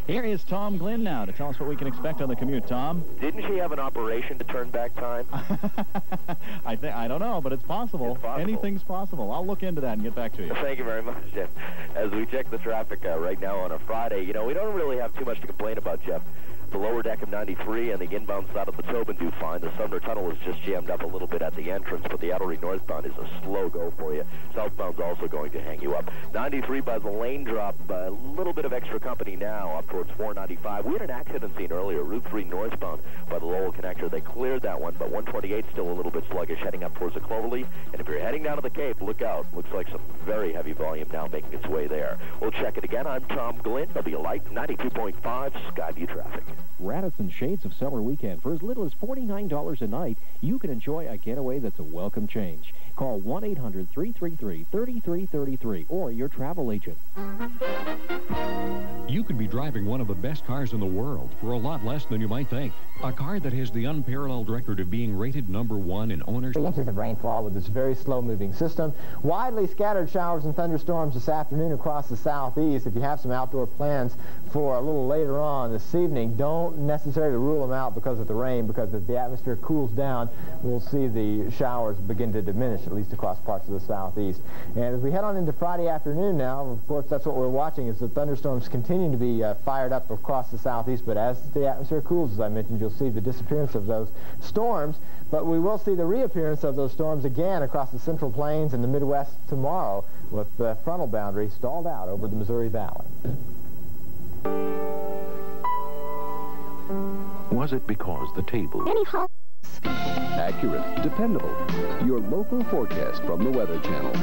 Here is Tom Glynn now to tell us what we can expect on the commute. Tom? Didn't she have an operation to turn back time? I don't know, but it's possible. It's possible. Anything's possible. I'll look into that and get back to you. Thank you very much, Jeff. As we check the traffic right now on a Friday, you know, we don't really have too much to complain about, Jeff. The lower deck of 93 and the inbound side of the Tobin do fine. The Sumner Tunnel is just jammed up a little bit at the entrance, but the Outer Ring northbound is a slow go for you. Southbound's also going to hang you up. 93 by the lane drop, a little bit of extra company now up towards 495. We had an accident scene earlier, Route 3 northbound by the Lowell Connector. They cleared that one, but 128 still a little bit sluggish heading up towards the Cloverleaf. And if you're heading down to the Cape, look out. Looks like some very heavy volume now making its way there. We'll check it again. I'm Tom Glynn. There'll be a light 92.5 Skyview traffic. Radisson Shades of Summer Weekend. For as little as $49 a night, you can enjoy a getaway that's a welcome change. Call 1-800-333-3333 or your travel agent. You could be driving one of the best cars in the world for a lot less than you might think. A car that has the unparalleled record of being rated #1 in ownership. 3 inches of rainfall with this very slow-moving system. Widely scattered showers and thunderstorms this afternoon across the southeast. If you have some outdoor plans for a little later on this evening, don't necessarily rule them out because of the rain, because as the atmosphere cools down, we'll see the showers begin to diminish, at least across parts of the southeast. And as we head on into Friday afternoon now, of course, that's what we're watching, is the thunderstorms continue to be fired up across the southeast, but as the atmosphere cools, as I mentioned, you'll see the disappearance of those storms, but we will see the reappearance of those storms again across the Central Plains and the Midwest tomorrow, with the frontal boundary stalled out over the Missouri Valley. Was it because the table? Accurate, dependable. Your local forecast from the Weather Channel.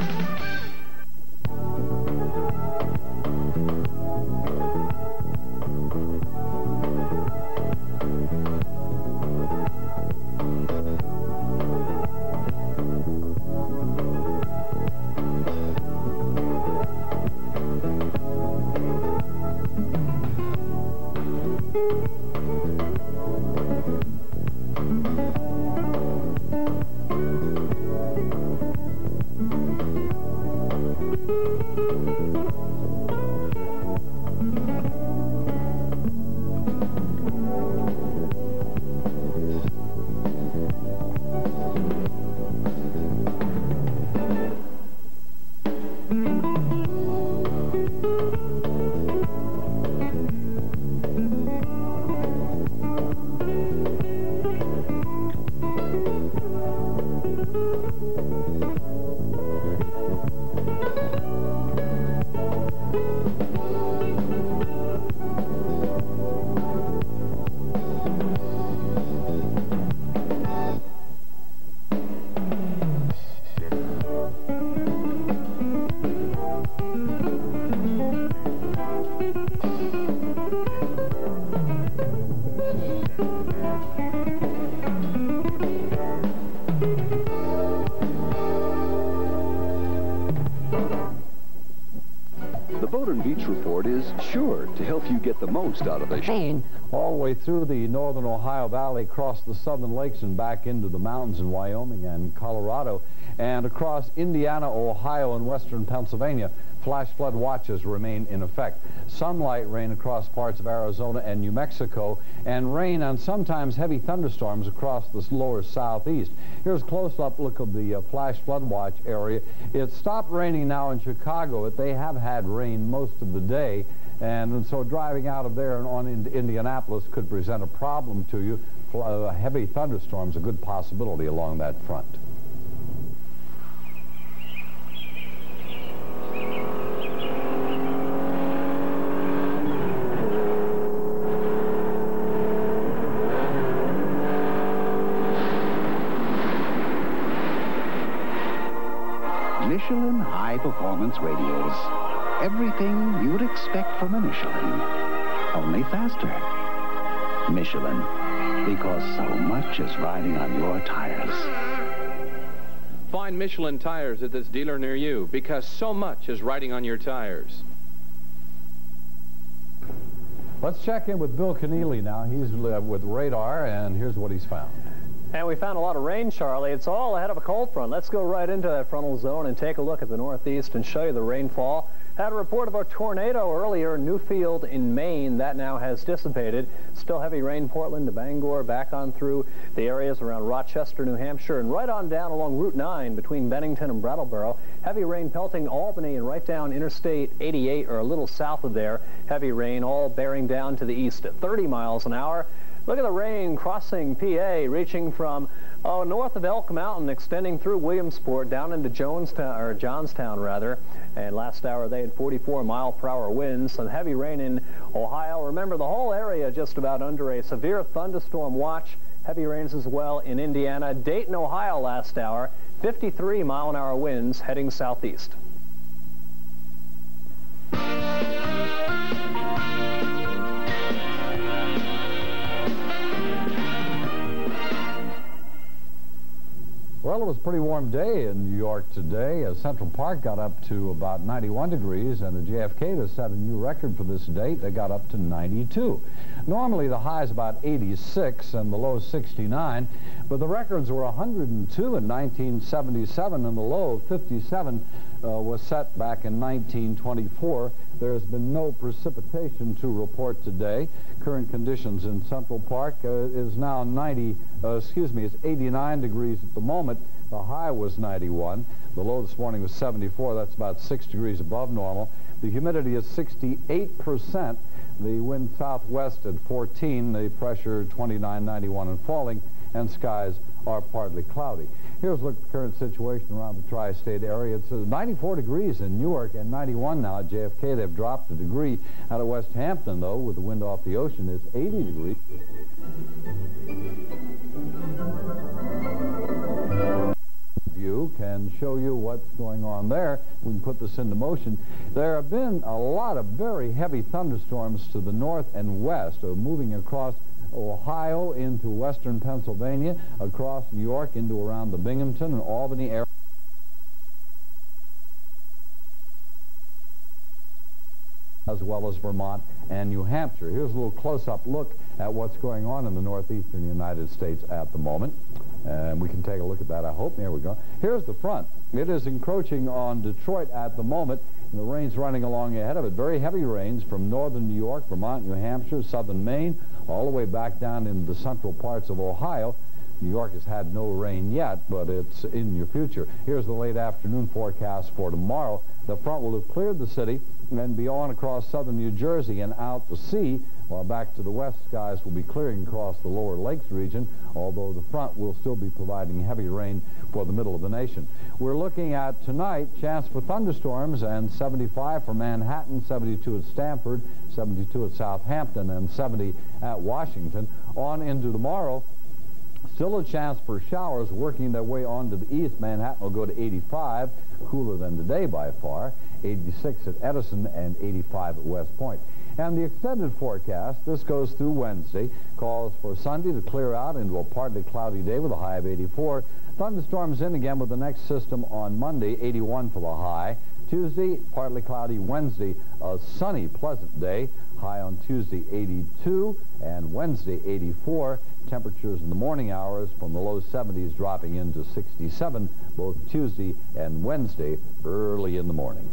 Sure to help you get the most out of the rain all the way through the northern Ohio Valley, across the southern lakes and back into the mountains in Wyoming and Colorado, and across Indiana, Ohio, and western Pennsylvania. Flash flood watches remain in effect. Some light rain across parts of Arizona and New Mexico, and rain and sometimes heavy thunderstorms across the lower southeast. Here's a close-up look of the flash flood watch area. It stopped raining now in Chicago, but they have had rain most of the day, and so driving out of there and on into Indianapolis could present a problem to you. Heavy thunderstorms, a good possibility along that front. Michelin high-performance radios. Everything you'd expect from a Michelin, only faster. Michelin, because so much is riding on your tires. Find Michelin tires at this dealer near you, because so much is riding on your tires. Let's check in with Bill Keneally now. He's with radar, and here's what he's found. And we found a lot of rain, Charlie. It's all ahead of a cold front. Let's go right into that frontal zone and take a look at the northeast and show you the rainfall. Had a report of a tornado earlier in Newfield in Maine. That now has dissipated. Still heavy rain Portland to Bangor, back on through the areas around Rochester, New Hampshire, and right on down along Route 9 between Bennington and Brattleboro. Heavy rain pelting Albany and right down Interstate 88 or a little south of there. Heavy rain all bearing down to the east at 30 miles an hour. Look at the rain crossing PA, reaching from north of Elk Mountain, extending through Williamsport down into Johnstown rather. And last hour they had 44-mile-per-hour winds. Some heavy rain in Ohio. Remember, the whole area just about under a severe thunderstorm watch. Heavy rains as well in Indiana. Dayton, Ohio last hour, 53-mile-an-hour winds heading southeast. Well, it was a pretty warm day in New York today. Central Park got up to about 91 degrees, and the JFK to set a new record for this date. They got up to 92. Normally, the high is about 86 and the low 69, but the records were 102 in 1977, and the low of 57 was set back in 1924. There's been no precipitation to report today. Current conditions in Central Park is now it's 89 degrees at the moment. The high was 91. The low this morning was 74. That's about 6 degrees above normal. The humidity is 68%. The wind southwest at 14. The pressure 29, 91 and falling. And skies are partly cloudy. Here's a look at the current situation around the tri-state area. It's 94 degrees in Newark and 91 now at JFK. They've dropped a degree. Out of West Hampton, though, with the wind off the ocean, it's 80 degrees. View can show you what's going on there. We can put this into motion. There have been a lot of very heavy thunderstorms to the north and west, moving across Ohio into western Pennsylvania, across New York into around the Binghamton and Albany area, as well as Vermont and New Hampshire. Here's a little close-up look at what's going on in the northeastern United States at the moment. And we can take a look at that, I hope. There we go. Here's the front. It is encroaching on Detroit at the moment, and the rain's running along ahead of it. Very heavy rains from northern New York, Vermont, New Hampshire, southern Maine, all the way back down into the central parts of Ohio. New York has had no rain yet, but it's in your future. Here's the late afternoon forecast for tomorrow. The front will have cleared the city and be on across southern New Jersey and out to sea, while back to the west, skies will be clearing across the lower lakes region, although the front will still be providing heavy rain for the middle of the nation. We're looking at tonight, chance for thunderstorms, and 75 for Manhattan, 72 at Stamford, 72 at Southampton, and 70 at Washington. On into tomorrow, still a chance for showers working their way on to the east. Manhattan will go to 85, cooler than today by far, 86 at Edison and 85 at West Point. And the extended forecast, this goes through Wednesday, calls for Sunday to clear out into a partly cloudy day with a high of 84. Thunderstorms in again with the next system on Monday, 81 for the high. Tuesday, partly cloudy. Wednesday, a sunny, pleasant day. High on Tuesday, 82, and Wednesday, 84. Temperatures in the morning hours from the low 70s dropping into 67, both Tuesday and Wednesday, early in the morning.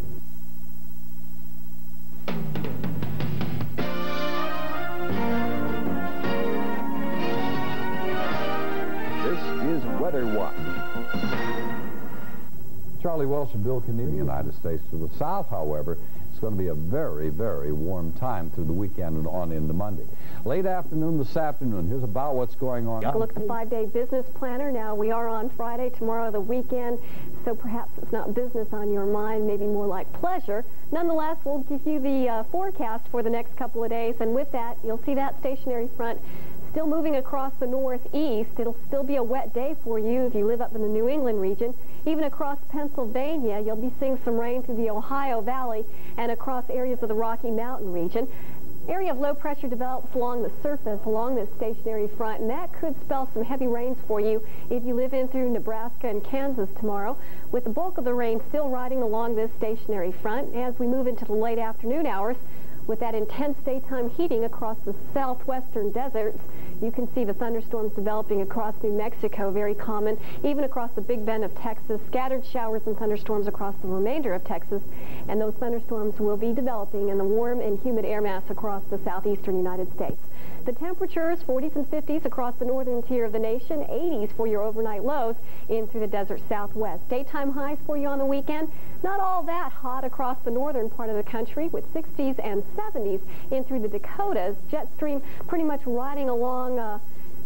This is Weather Watch. Charlie Welsh and Bill Keneally, the United States. To the south, however, it's going to be a very, very warm time through the weekend and on into Monday. Late afternoon this afternoon, here's about what's going on. Look at the 5-day business planner. Now, we are on Friday, tomorrow the weekend, so perhaps it's not business on your mind, maybe more like pleasure. Nonetheless, we'll give you the forecast for the next couple of days, and with that, you'll see that stationary front still moving across the northeast. It'll still be a wet day for you if you live up in the New England region. Even across Pennsylvania, you'll be seeing some rain through the Ohio Valley and across areas of the Rocky Mountain region. Area of low pressure develops along the surface along this stationary front, and that could spell some heavy rains for you if you live in through Nebraska and Kansas tomorrow, with the bulk of the rain still riding along this stationary front as we move into the late afternoon hours. With that intense daytime heating across the southwestern deserts, You can see the thunderstorms developing across New Mexico, very common, even across the Big Bend of Texas, scattered showers and thunderstorms across the remainder of Texas, and those thunderstorms will be developing in the warm and humid air mass across the southeastern United States. The temperatures, 40s and 50s across the northern tier of the nation, 80s for your overnight lows in through the desert southwest. Daytime highs for you on the weekend, not all that hot across the northern part of the country, with 60s and 70s in through the Dakotas. Jet stream pretty much riding along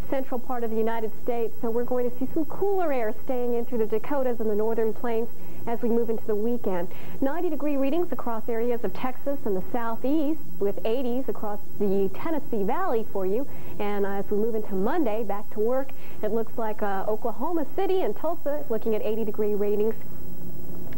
central part of the United States, so we're going to see some cooler air staying in through the Dakotas and the northern plains as we move into the weekend. 90-degree readings across areas of Texas and the southeast, with 80s across the Tennessee Valley for you. And as we move into Monday, back to work, it looks like Oklahoma City and Tulsa looking at 80-degree ratings.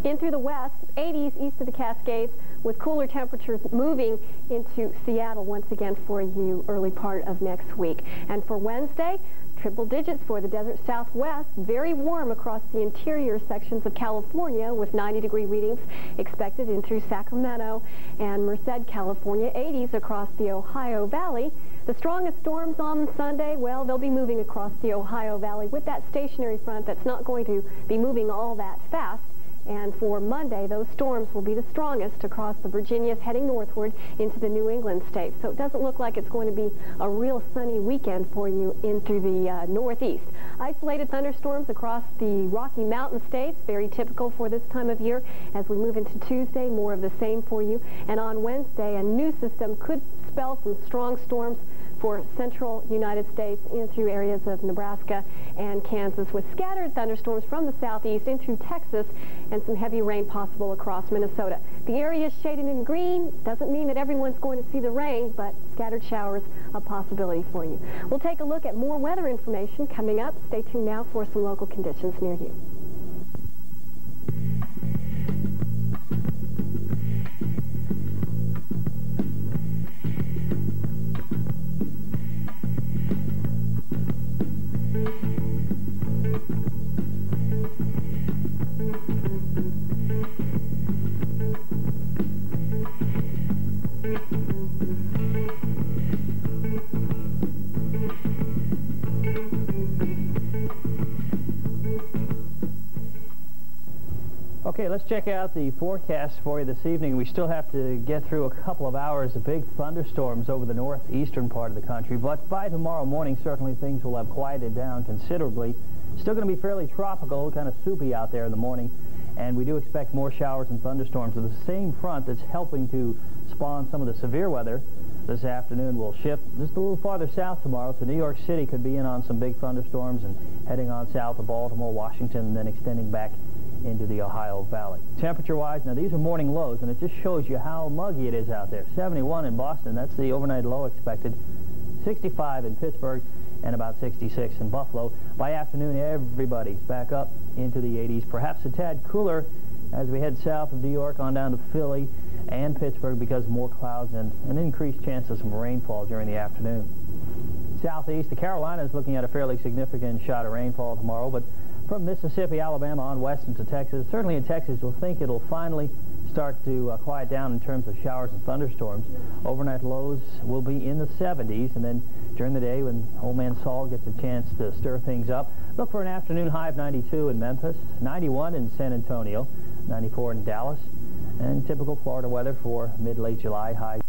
In through the west, 80s east of the Cascades, with cooler temperatures moving into Seattle once again for you early part of next week. And for Wednesday, triple digits for the desert southwest, very warm across the interior sections of California, with 90-degree readings expected in through Sacramento and Merced, California, 80s across the Ohio Valley. The strongest storms on Sunday, well, they'll be moving across the Ohio Valley with that stationary front that's not going to be moving all that fast. And for Monday, those storms will be the strongest across the Virginias heading northward into the New England states. So it doesn't look like it's going to be a real sunny weekend for you in through the northeast. Isolated thunderstorms across the Rocky Mountain states, very typical for this time of year. As we move into Tuesday, more of the same for you. And on Wednesday, a new system could spell some strong storms for central United States in through areas of Nebraska and Kansas, with scattered thunderstorms from the southeast in through Texas and some heavy rain possible across Minnesota. The area is shaded in green. Doesn't mean that everyone's going to see the rain, but scattered showers a possibility for you. We'll take a look at more weather information coming up. Stay tuned now for some local conditions near you. Okay, let's check out the forecast for you this evening. We still have to get through a couple of hours of big thunderstorms over the northeastern part of the country, but by tomorrow morning, certainly things will have quieted down considerably. Still going to be fairly tropical, kind of soupy out there in the morning, and we do expect more showers and thunderstorms. So the same front that's helping to spawn some of the severe weather this afternoon will shift just a little farther south tomorrow, so New York City could be in on some big thunderstorms and heading on south to Baltimore, Washington, and then extending back into the Ohio Valley. Temperature-wise, now these are morning lows, and it just shows you how muggy it is out there. 71 in Boston, that's the overnight low expected. 65 in Pittsburgh, and about 66 in Buffalo. By afternoon, everybody's back up into the 80s, perhaps a tad cooler as we head south of New York on down to Philly and Pittsburgh, because more clouds and an increased chance of some rainfall during the afternoon. Southeast, the Carolinas looking at a fairly significant shot of rainfall tomorrow, but from Mississippi, Alabama on west into Texas, certainly in Texas, you'll think it'll finally start to quiet down in terms of showers and thunderstorms. Overnight lows will be in the 70s, and then during the day, when Old Man Saul gets a chance to stir things up, look for an afternoon high of 92 in Memphis, 91 in San Antonio, 94 in Dallas, and typical Florida weather for mid-late July high.